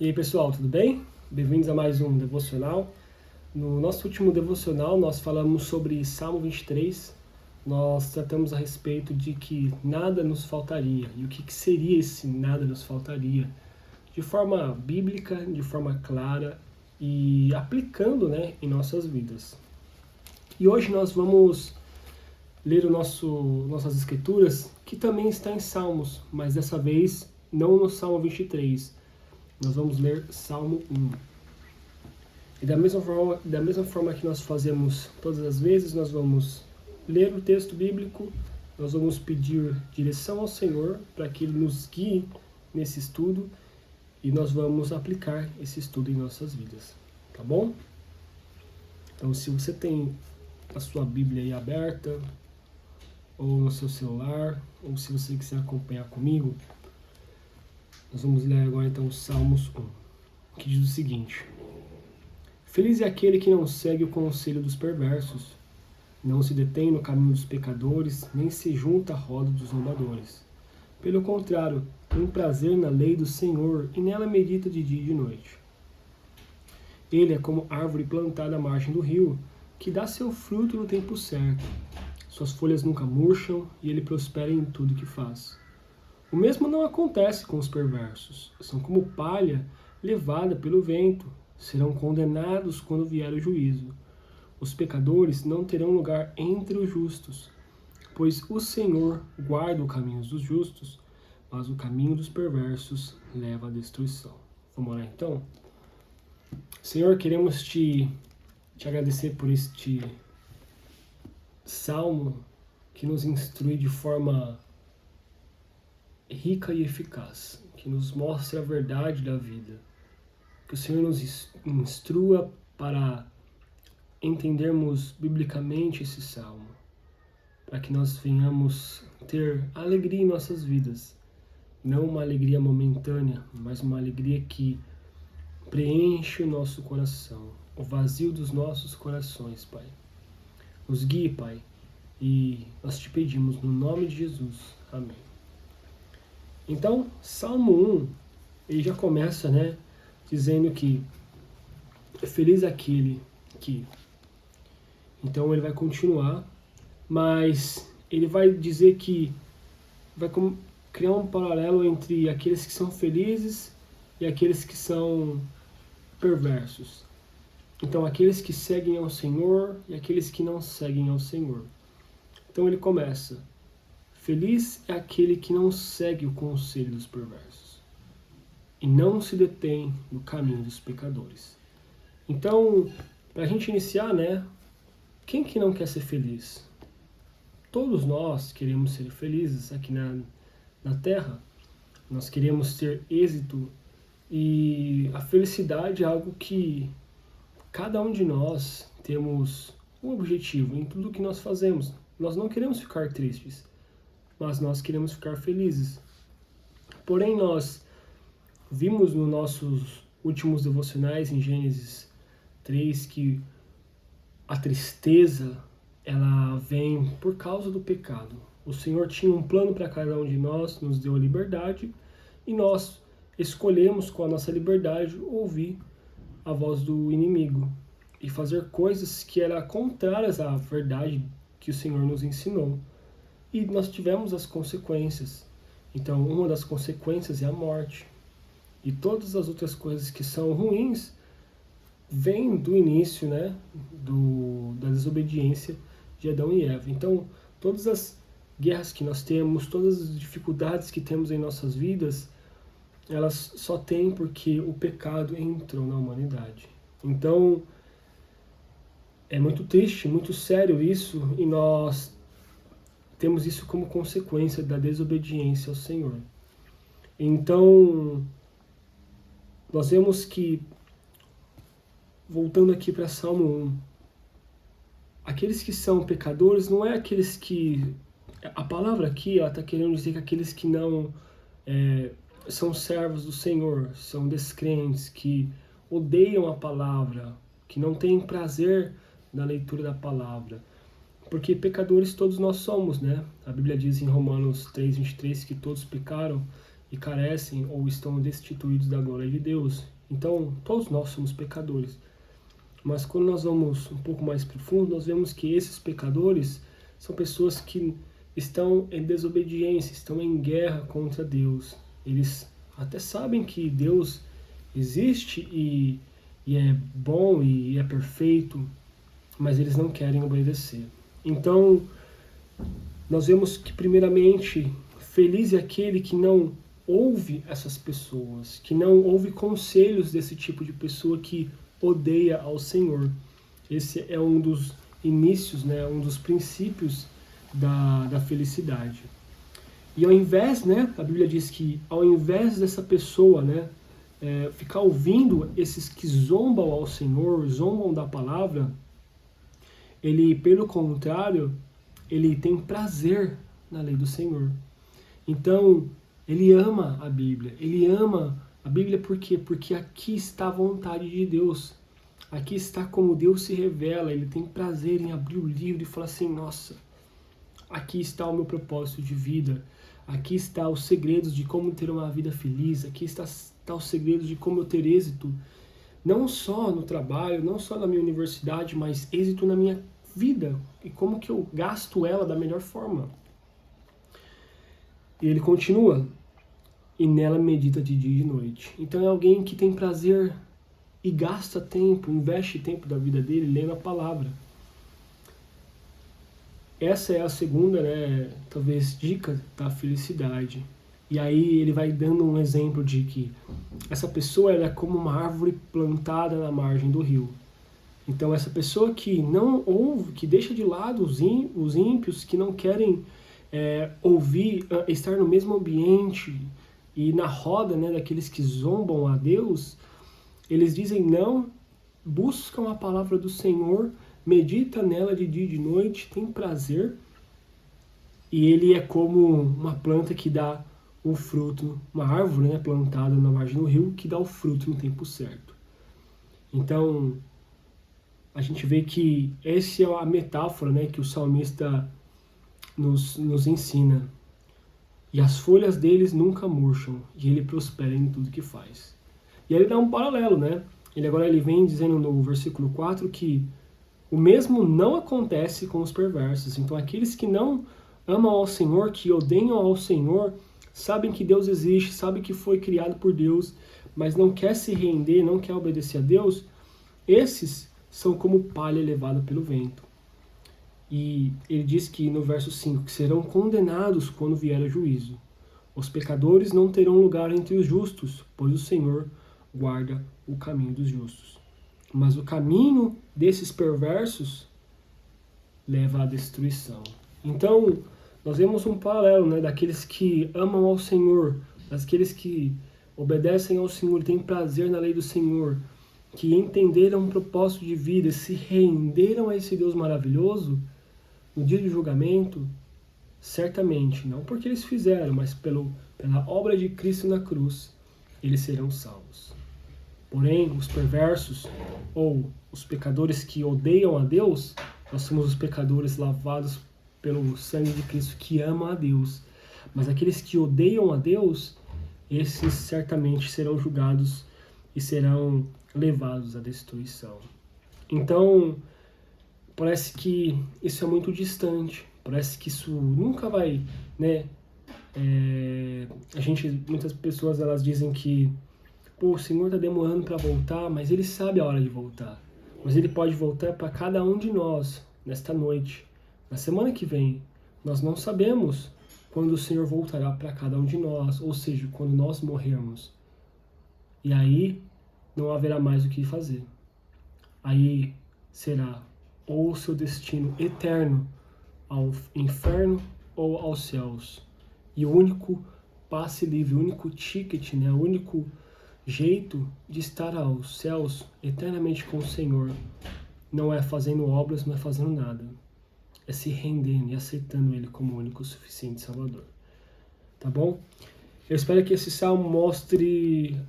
E aí pessoal, tudo bem? Bem-vindos a mais um devocional. No nosso último devocional nós falamos sobre Salmo 23. Nós tratamos a respeito de que nada nos faltaria. E o que seria esse nada nos faltaria? De forma bíblica, de forma clara e aplicando, em nossas vidas. E hoje nós vamos ler nossas escrituras, que também está em Salmos, mas dessa vez não no Salmo 23. Nós vamos ler Salmo 1. E da mesma forma que nós fazemos todas as vezes, nós vamos ler o texto bíblico, nós vamos pedir direção ao Senhor para que Ele nos guie nesse estudo e nós vamos aplicar esse estudo em nossas vidas, tá bom? Então, se você tem a sua Bíblia aí aberta, ou no seu celular, ou se você quiser acompanhar comigo, nós vamos ler agora então Salmos 1, que diz o seguinte: Feliz é aquele que não segue o conselho dos perversos, não se detém no caminho dos pecadores, nem se junta à roda dos zombadores. Pelo contrário, tem prazer na lei do Senhor e nela medita de dia e de noite. Ele é como árvore plantada à margem do rio, que dá seu fruto no tempo certo. Suas folhas nunca murcham e ele prospera em tudo que faz. O mesmo não acontece com os perversos. São como palha levada pelo vento. Serão condenados quando vier o juízo. Os pecadores não terão lugar entre os justos, pois o Senhor guarda o caminho dos justos, mas o caminho dos perversos leva à destruição. Vamos lá então? Senhor, queremos te agradecer por este salmo que nos instrui de forma rica e eficaz, que nos mostre a verdade da vida. Que o Senhor nos instrua para entendermos biblicamente esse salmo, para que nós venhamos ter alegria em nossas vidas, não uma alegria momentânea, mas uma alegria que preenche o nosso coração, o vazio dos nossos corações, Pai. Nos guie, Pai, e nós te pedimos no nome de Jesus. Amém. Então, Salmo 1, ele já começa, dizendo que é feliz aquele que... Então ele vai continuar, mas ele vai dizer que vai criar um paralelo entre aqueles que são felizes e aqueles que são perversos. Então, aqueles que seguem ao Senhor e aqueles que não seguem ao Senhor. Então ele começa: feliz é aquele que não segue o conselho dos perversos e não se detém no caminho dos pecadores. Então, para a gente iniciar, quem que não quer ser feliz? Todos nós queremos ser felizes aqui na Terra. Nós queremos ter êxito e a felicidade é algo que cada um de nós temos um objetivo em tudo que nós fazemos. Nós não queremos ficar tristes, mas nós queremos ficar felizes. Porém, nós vimos nos nossos últimos devocionais em Gênesis 3 que a tristeza, ela vem por causa do pecado. O Senhor tinha um plano para cada um de nós, nos deu a liberdade e nós escolhemos com a nossa liberdade ouvir a voz do inimigo e fazer coisas que eram contrárias à verdade que o Senhor nos ensinou. E nós tivemos as consequências. Então, uma das consequências é a morte. E todas as outras coisas que são ruins vêm do início, da desobediência de Adão e Eva. Então, todas as guerras que nós temos, todas as dificuldades que temos em nossas vidas, elas só têm porque o pecado entrou na humanidade. Então, é muito triste, muito sério isso, e nós temos isso como consequência da desobediência ao Senhor. Então, nós vemos que, voltando aqui para Salmo 1, aqueles que são pecadores não é aqueles que... A palavra aqui está querendo dizer que aqueles que não são servos do Senhor, são descrentes, que odeiam a palavra, que não têm prazer na leitura da palavra. Porque pecadores todos nós somos, A Bíblia diz em Romanos 3:23 que todos pecaram e carecem ou estão destituídos da glória de Deus. Então, todos nós somos pecadores. Mas quando nós vamos um pouco mais profundo, nós vemos que esses pecadores são pessoas que estão em desobediência, estão em guerra contra Deus. Eles até sabem que Deus existe e é bom e é perfeito, mas eles não querem obedecer. Então, nós vemos que, primeiramente, feliz é aquele que não ouve essas pessoas, que não ouve conselhos desse tipo de pessoa que odeia ao Senhor. Esse é um dos inícios, né, um dos princípios da felicidade. E ao invés, né, a Bíblia diz que ao invés dessa pessoa, né, ficar ouvindo esses que zombam ao Senhor, zombam da palavra, ele, pelo contrário, ele tem prazer na lei do Senhor. Então, ele ama a Bíblia. Ele ama a Bíblia por quê? Porque aqui está a vontade de Deus. Aqui está como Deus se revela. Ele tem prazer em abrir o livro e falar assim, nossa, aqui está o meu propósito de vida. Aqui está os segredos de como ter uma vida feliz. Aqui está os segredos de como eu ter êxito. Não só no trabalho, não só na minha universidade, mas êxito na minha vida. E como que eu gasto ela da melhor forma. E ele continua. E nela medita de dia e de noite. Então é alguém que tem prazer e gasta tempo, investe tempo da vida dele lendo a palavra. Essa é a segunda, né, talvez, dica da felicidade. E aí ele vai dando um exemplo de que essa pessoa ela é como uma árvore plantada na margem do rio. Então essa pessoa que não ouve, que deixa de lado os ímpios, que não querem ouvir, estar no mesmo ambiente e na roda, né, daqueles que zombam a Deus, eles dizem não, buscam a palavra do Senhor, medita nela de dia e de noite, tem prazer, e ele é como uma planta que dá o fruto, uma árvore, né, plantada na margem do rio, que dá o fruto no tempo certo. Então, a gente vê que essa é a metáfora, né, que o salmista nos ensina. E as folhas deles nunca murcham, e ele prospera em tudo que faz. E aí ele dá um paralelo, né? Ele vem dizendo no versículo 4 que o mesmo não acontece com os perversos. Então aqueles que não amam ao Senhor, que odeiam ao Senhor, sabem que Deus existe, sabem que foi criado por Deus, mas não quer se render, não quer obedecer a Deus, esses são como palha levada pelo vento. E ele diz que no verso 5, que serão condenados quando vier o juízo. Os pecadores não terão lugar entre os justos, pois o Senhor guarda o caminho dos justos. Mas o caminho desses perversos leva à destruição. Então, nós vemos um paralelo, né, daqueles que amam ao Senhor, daqueles que obedecem ao Senhor, têm prazer na lei do Senhor, que entenderam o propósito de vida, se renderam a esse Deus maravilhoso, no dia do julgamento, certamente, não porque eles fizeram, mas pela obra de Cristo na cruz, eles serão salvos. Porém, os perversos, ou os pecadores que odeiam a Deus, nós somos os pecadores lavados pelo sangue de Cristo que amam a Deus. Mas aqueles que odeiam a Deus, esses certamente serão julgados e serão levados à destruição. Então, parece que isso é muito distante, parece que isso nunca vai, né? Muitas pessoas elas dizem que o Senhor está demorando para voltar, mas Ele sabe a hora de voltar. Mas Ele pode voltar para cada um de nós nesta noite, na semana que vem. Nós não sabemos quando o Senhor voltará para cada um de nós, ou seja, quando nós morrermos. E aí não haverá mais o que fazer. Aí será ou o seu destino eterno ao inferno ou aos céus. E o único passe livre, o único ticket, né, o único jeito de estar aos céus eternamente com o Senhor não é fazendo obras, não é fazendo nada. É se rendendo e aceitando Ele como o único suficiente Salvador. Tá bom? Eu espero que esse salmo mostre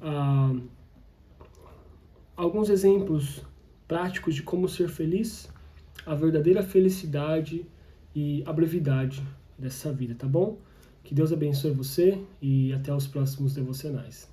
alguns exemplos práticos de como ser feliz, a verdadeira felicidade e a brevidade dessa vida, tá bom? Que Deus abençoe você e até os próximos devocionais.